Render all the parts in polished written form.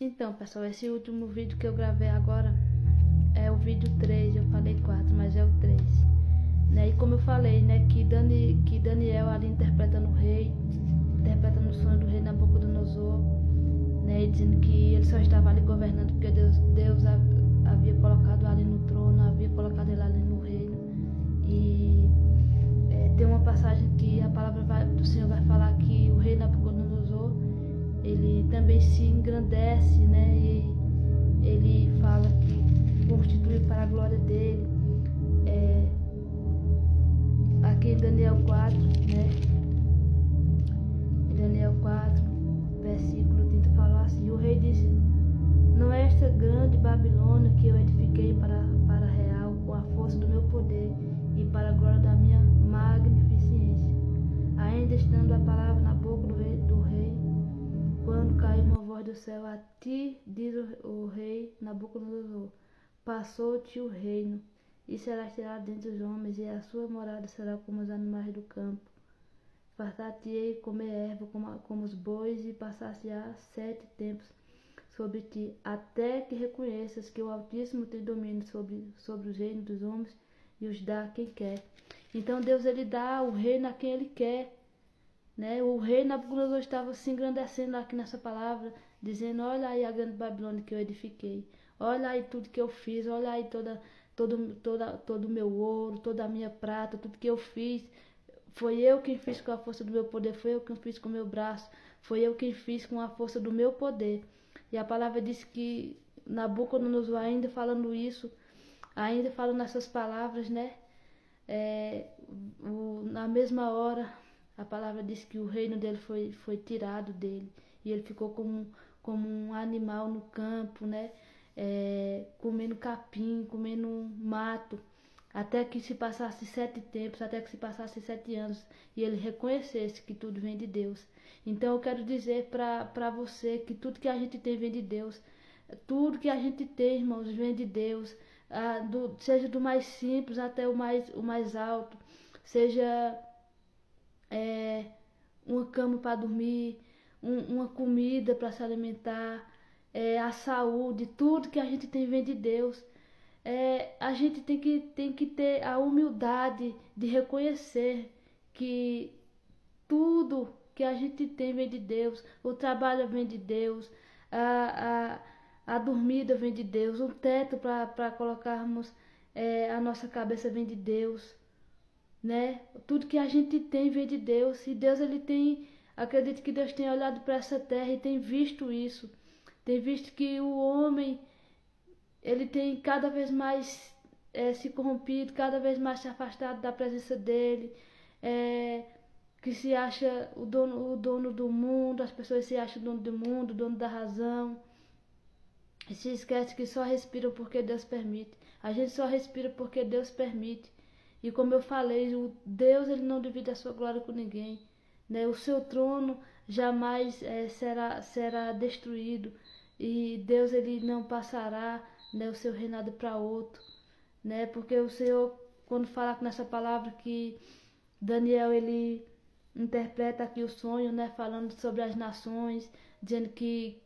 Então, pessoal, esse último vídeo que eu gravei agora é o vídeo 3, eu falei 4, mas é o 3. Né? E como eu falei, né, que Daniel ali interpretando o rei, interpretando o sonho do rei Nabucodonosor, né, e dizendo que ele só estava ali governando porque Deus havia colocado ali no trono, havia colocado ele ali no reino. E tem uma passagem que a palavra do Senhor vai falar que o rei Nabucodonosor, ele também se engrandece, né, e ele fala que constitui para a glória dele. Aqui em Daniel 4, né? Em Daniel 4, versículo 30, fala assim: o rei disse: não é esta grande Babilônia que eu edifiquei para real, com a força do meu poder e para a glória da minha magnificência. Ainda estando a palavra na boca do rei, quando caiu uma voz do céu: a ti, diz o rei Nabucodonosor, passou-te o reino, e serás tirado dentre os homens, e a sua morada será como os animais do campo. Fartar-te-ei comer erva como os bois, e passar-se-á 7 tempos sobre ti, até que reconheças que o Altíssimo tem domínio sobre os reinos dos homens e os dá a quem quer. Então Deus, ele dá o reino a quem ele quer. Né? O rei Nabucodonosor estava se engrandecendo aqui nessa palavra, dizendo: olha aí a grande Babilônia que eu edifiquei, olha aí tudo que eu fiz, olha aí todo o meu ouro, toda a minha prata, tudo que eu fiz. Foi eu quem fiz com a força do meu poder, foi eu quem fiz com o meu braço, foi eu quem fiz com a força do meu poder. E a palavra diz que Nabucodonosor, ainda falando isso, ainda falando essas palavras, né? Na mesma hora, a palavra diz que o reino dele foi tirado dele, e ele ficou como um animal no campo, né? Comendo capim, comendo mato, até que se passasse 7 tempos, até que se passasse 7 anos, e ele reconhecesse que tudo vem de Deus. Então eu quero dizer para você que tudo que a gente tem vem de Deus. Tudo que a gente tem, irmãos, vem de Deus. Seja do mais simples até o mais alto. Seja uma cama para dormir, uma comida para se alimentar, a saúde, tudo que a gente tem vem de Deus. A gente tem que ter a humildade de reconhecer que tudo que a gente tem vem de Deus. O trabalho vem de Deus, a dormida vem de Deus, o teto para colocarmos a nossa cabeça vem de Deus, né? Tudo que a gente tem vem de Deus. E Deus, ele tem, acredito que Deus tem olhado para essa terra e tem visto isso, tem visto que o homem, ele tem cada vez mais se corrompido, cada vez mais se afastado da presença dele, que se acha o dono do mundo, as pessoas se acham o dono do mundo, o dono da razão, e se esquece que só respiram porque Deus permite. A gente só respira porque Deus permite. E como eu falei, o Deus, ele não divide a sua glória com ninguém, né? O seu trono jamais será destruído, e Deus, ele não passará, né, o seu reinado para outro, né? Porque o Senhor, quando fala nessa palavra que Daniel, ele interpreta aqui o sonho, né, falando sobre as nações, dizendo que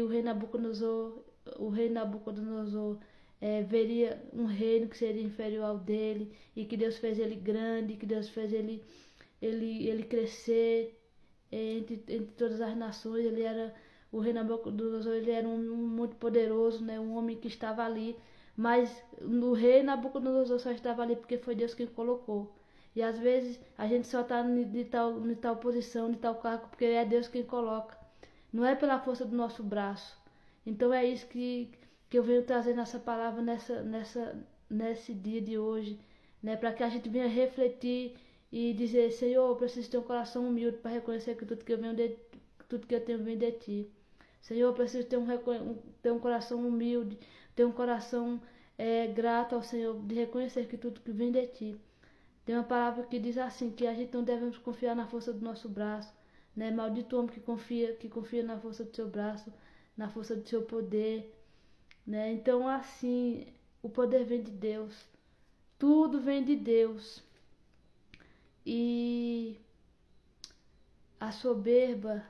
o rei Nabucodonosor veria um reino que seria inferior ao dele, e que Deus fez ele grande, que Deus fez ele crescer entre todas as nações. O rei Nabucodonosor, ele era um muito poderoso, né, um homem que estava ali, mas o rei Nabucodonosor só estava ali porque foi Deus quem colocou. E às vezes a gente só está de tal posição, de tal cargo, porque é Deus quem coloca. Não é pela força do nosso braço. Então é isso que eu venho trazer nessa palavra, nesse dia de hoje, né? Para que a gente venha refletir e dizer: Senhor, eu preciso ter um coração humilde para reconhecer que tudo que eu tenho vem de Ti. Senhor, eu preciso ter um coração humilde, ter um coração grato ao Senhor, de reconhecer que tudo que vem de Ti. Tem uma palavra que diz assim, que a gente não devemos confiar na força do nosso braço, né? Maldito o homem que confia na força do seu braço, na força do seu poder, né? Então, assim, o poder vem de Deus. Tudo vem de Deus. E a soberba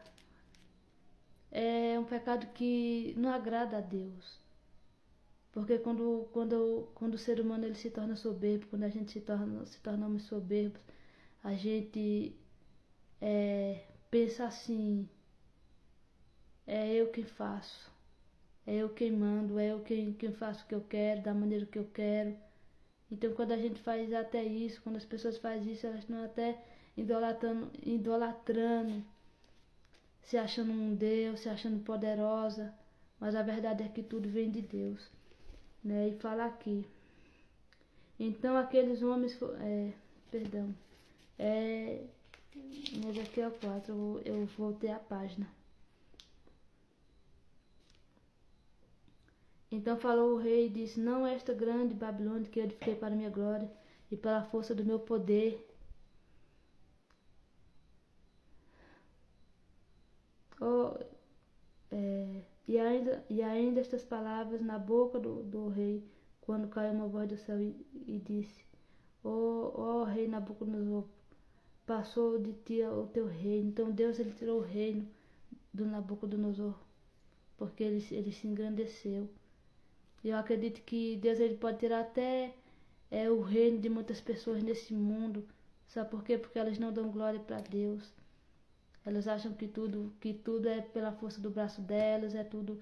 é um pecado que não agrada a Deus. Porque quando o ser humano ele se torna soberbo, quando a gente se tornamos soberbos, a gente pensa assim, é eu quem faço, é eu quem mando, é eu quem faço o que eu quero, da maneira que eu quero. Então quando a gente faz até isso, quando as pessoas fazem isso, elas estão até idolatrando, se achando um Deus, se achando poderosa, mas a verdade é que tudo vem de Deus, né? E fala aqui. Então aqueles homens, perdão, em Ezequiel 4, eu voltei a página. Então falou o rei e disse: não é esta grande Babilônia que eu edifiquei para minha glória e pela força do meu poder. Oh, e ainda estas palavras na boca do rei, quando caiu uma voz do céu e disse: ó rei Nabucodonosor, passou de ti o teu reino. Então Deus ele tirou o reino do Nabucodonosor, porque ele se engrandeceu. E eu acredito que Deus ele pode tirar até o reino de muitas pessoas nesse mundo. Sabe por quê? Porque elas não dão glória para Deus. Elas acham que tudo é pela força do braço delas, é tudo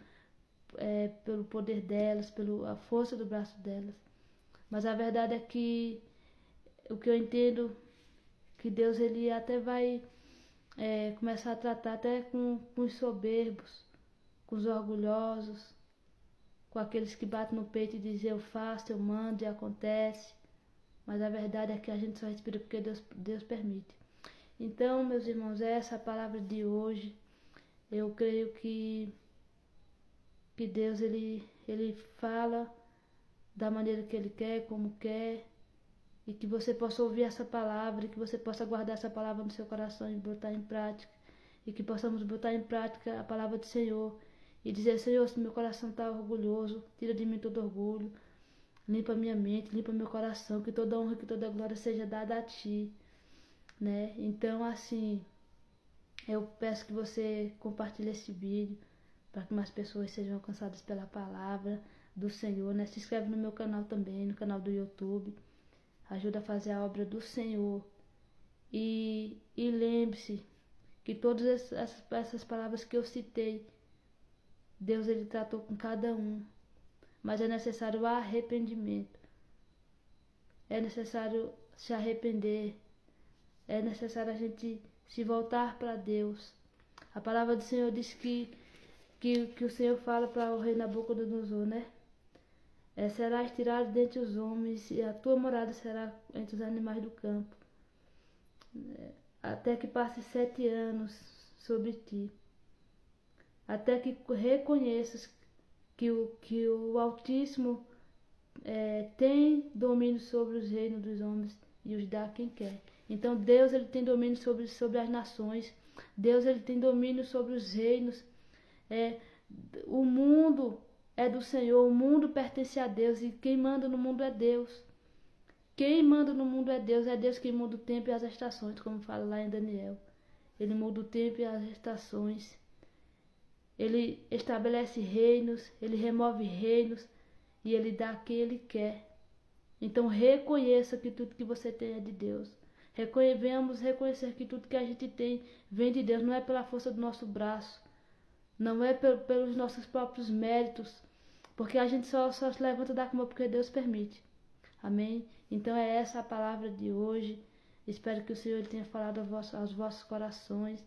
pelo poder delas, pela força do braço delas. Mas a verdade é que o que eu entendo que Deus ele até vai começar a tratar até com os soberbos, com os orgulhosos, com aqueles que batem no peito e dizem eu faço, eu mando e acontece. Mas a verdade é que a gente só respira porque Deus permite. Então, meus irmãos, essa é a palavra de hoje. Eu creio que Deus ele fala da maneira que ele quer, como quer, e que você possa ouvir essa palavra, e que você possa guardar essa palavra no seu coração e botar em prática, e que possamos botar em prática a palavra do Senhor e dizer: Senhor, se meu coração está orgulhoso, tira de mim todo orgulho, limpa minha mente, limpa meu coração, que toda honra, que toda glória seja dada a Ti, né? Então, assim, eu peço que você compartilhe esse vídeo para que mais pessoas sejam alcançadas pela palavra do Senhor, né? Se inscreve no meu canal também, no canal do YouTube. Ajuda a fazer a obra do Senhor. E lembre-se que todas essas palavras que eu citei, Deus ele tratou com cada um. Mas é necessário o arrependimento. É necessário se arrepender. É necessário a gente se voltar para Deus. A palavra do Senhor diz que o Senhor fala para o rei Nabucodonosor, né? Serás tirado dentre os homens e a tua morada será entre os animais do campo, até que passe 7 anos sobre ti, até que reconheças que o Altíssimo tem domínio sobre os reinos dos homens e os dá a quem quer. Então Deus ele tem domínio sobre as nações. Deus ele tem domínio sobre os reinos. O mundo é do Senhor, o mundo pertence a Deus e quem manda no mundo é Deus. Quem manda no mundo é Deus quem muda o tempo e as estações, como fala lá em Daniel. Ele muda o tempo e as estações. Ele estabelece reinos, ele remove reinos e ele dá a quem ele quer. Então reconheça que tudo que você tem é de Deus. Venhamos reconhecer que tudo que a gente tem vem de Deus, não é pela força do nosso braço, não é pelos nossos próprios méritos, porque a gente só se levanta da cama porque Deus permite. Amém? Então é essa a palavra de hoje. Espero que o Senhor tenha falado aos vossos corações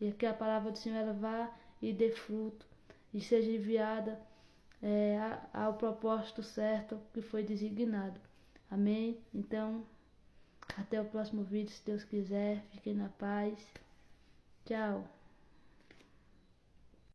e que a palavra do Senhor ela vá e dê fruto e seja enviada ao propósito certo que foi designado. Amém? Então, até o próximo vídeo, se Deus quiser. Fiquem na paz. Tchau.